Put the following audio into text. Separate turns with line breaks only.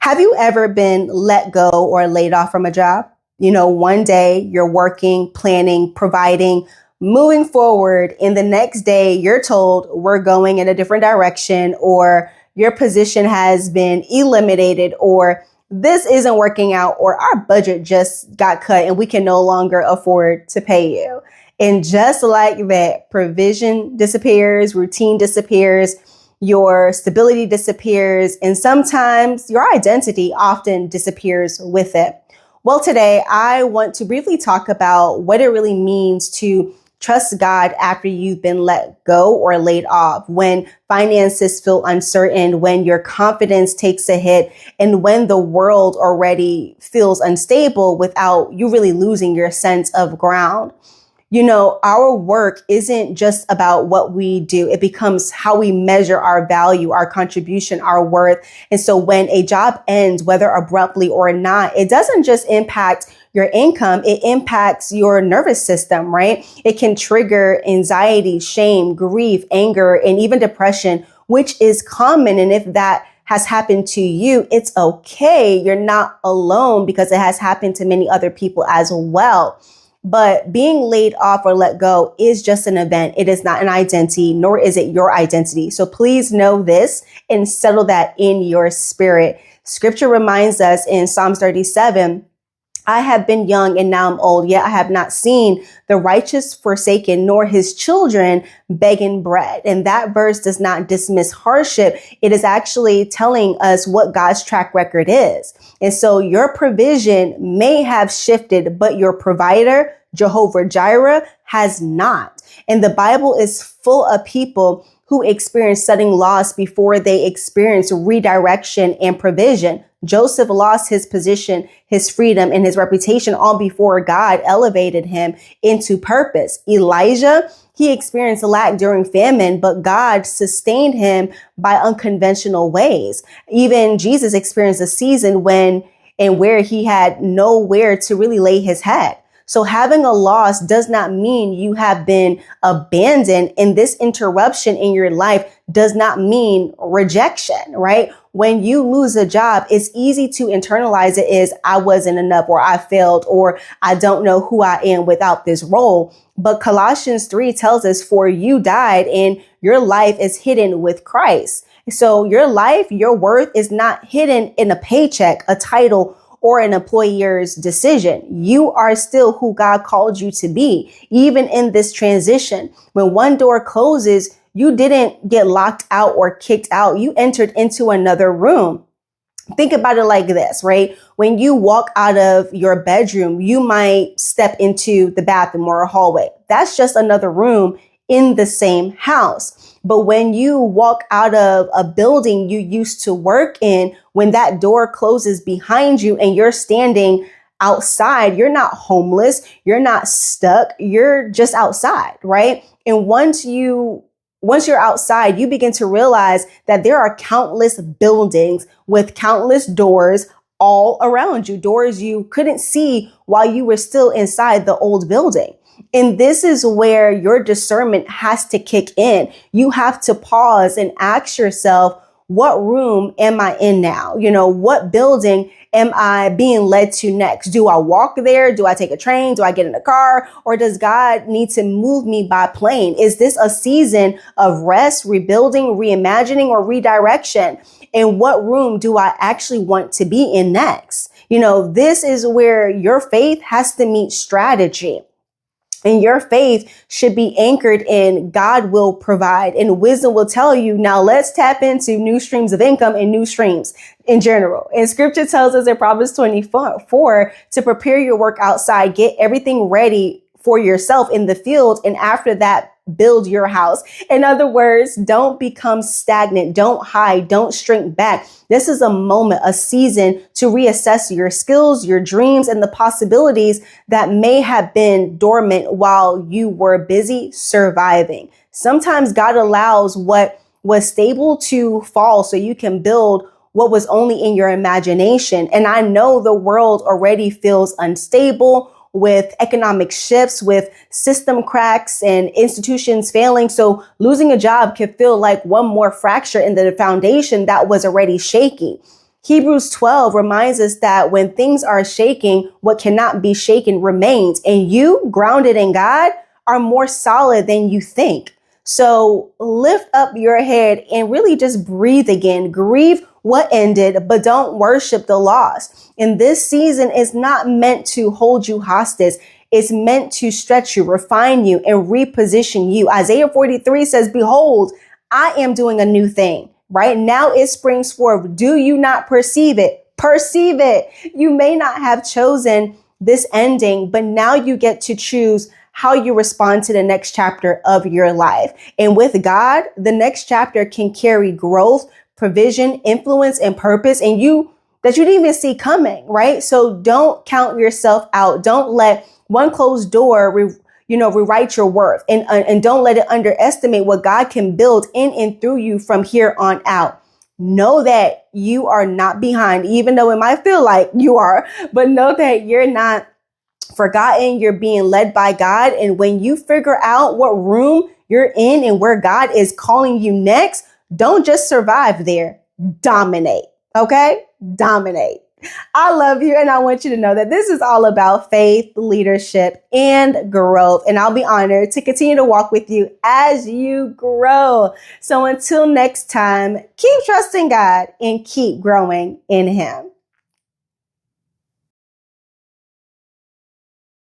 Have you ever been let go or laid off from a job? One day you're working, planning, providing, moving forward, and the next day you're told we're going in a different direction, or your position has been eliminated, or this isn't working out, or our budget just got cut and we can no longer afford to pay you. And just like that, provision disappears, routine disappears, your stability disappears, and sometimes your identity often disappears with it. Well, today I want to briefly talk about what it really means to trust God after you've been let go or laid off, when finances feel uncertain, when your confidence takes a hit, and when the world already feels unstable without you really losing your sense of ground. Our work isn't just about what we do. It becomes how we measure our value, our contribution, our worth. And so when a job ends, whether abruptly or not, it doesn't just impact your income. It impacts your nervous system, right? It can trigger anxiety, shame, grief, anger, and even depression, which is common. And if that has happened to you, it's okay. You're not alone, because it has happened to many other people as well. But being laid off or let go is just an event. It is not an identity, nor is it your identity. So please know this and settle that in your spirit. Scripture reminds us in Psalms 37, I have been young and now I'm old, yet I have not seen the righteous forsaken, nor his children begging bread. And that verse does not dismiss hardship. It is actually telling us what God's track record is. And so your provision may have shifted, but your provider, Jehovah Jireh, has not. And the Bible is full of people who experienced sudden loss before they experienced redirection and provision. Joseph lost his position, his freedom, and his reputation all before God elevated him into purpose. Elijah, he experienced lack during famine, but God sustained him by unconventional ways. Even Jesus experienced a season when and where he had nowhere to really lay his head. So having a loss does not mean you have been abandoned, and this interruption in your life does not mean rejection, right? When you lose a job, it's easy to internalize it as I wasn't enough, or I failed, or I don't know who I am without this role. But Colossians 3 tells us, for you died and your life is hidden with Christ. So your life, your worth is not hidden in a paycheck, a title, or an employer's decision. You are still who God called you to be, even in this transition. When one door closes, you didn't get locked out or kicked out. You entered into another room. Think about it like this, right? When you walk out of your bedroom, you might step into the bathroom or a hallway. That's just another room in the same house. But when you walk out of a building you used to work in, when that door closes behind you and you're standing outside, you're not homeless, you're not stuck, you're just outside, right? And once you're outside, you begin to realize that there are countless buildings with countless doors all around you, doors you couldn't see while you were still inside the old building. And this is where your discernment has to kick in. You have to pause and ask yourself, what room am I in now? What building am I being led to next? Do I walk there? Do I take a train? Do I get in a car? Or does God need to move me by plane? Is this a season of rest, rebuilding, reimagining, or redirection? And what room do I actually want to be in next? This is where your faith has to meet strategy. And your faith should be anchored in God will provide, and wisdom will tell you, now let's tap into new streams of income and new streams in general. And scripture tells us in Proverbs 24 to prepare your work outside, get everything ready for yourself in the field. And after that, build your house. In other words, don't become stagnant. Don't hide. Don't shrink back. This is a moment, a season to reassess your skills, your dreams, and the possibilities that may have been dormant while you were busy surviving. Sometimes God allows what was stable to fall so you can build what was only in your imagination. And I know the world already feels unstable, with economic shifts, with system cracks and institutions failing. So losing a job can feel like one more fracture in the foundation that was already shaky. Hebrews 12 reminds us that when things are shaking, what cannot be shaken remains. And you, grounded in God, are more solid than you think. So lift up your head and really just breathe again. Grieve what ended, but don't worship the loss. And this season is not meant to hold you hostage. It's meant to stretch you, refine you, and reposition you. Isaiah 43 says, behold, I am doing a new thing. Right now it springs forth. Do you not perceive it? Perceive it. You may not have chosen this ending, but now you get to choose how you respond to the next chapter of your life. And with God, the next chapter can carry growth, provision, influence, and purpose, and that you didn't even see coming, right? So don't count yourself out. Don't let one closed door rewrite your worth, and don't let it underestimate what God can build in and through you from here on out. Know that you are not behind, even though it might feel like you are, but know that you're not forgotten. You're being led by God. And when you figure out what room you're in and where God is calling you next, don't just survive there. Dominate. Okay? Dominate. I love you. And I want you to know that this is all about faith, leadership, and growth. And I'll be honored to continue to walk with you as you grow. So until next time, keep trusting God and keep growing in Him.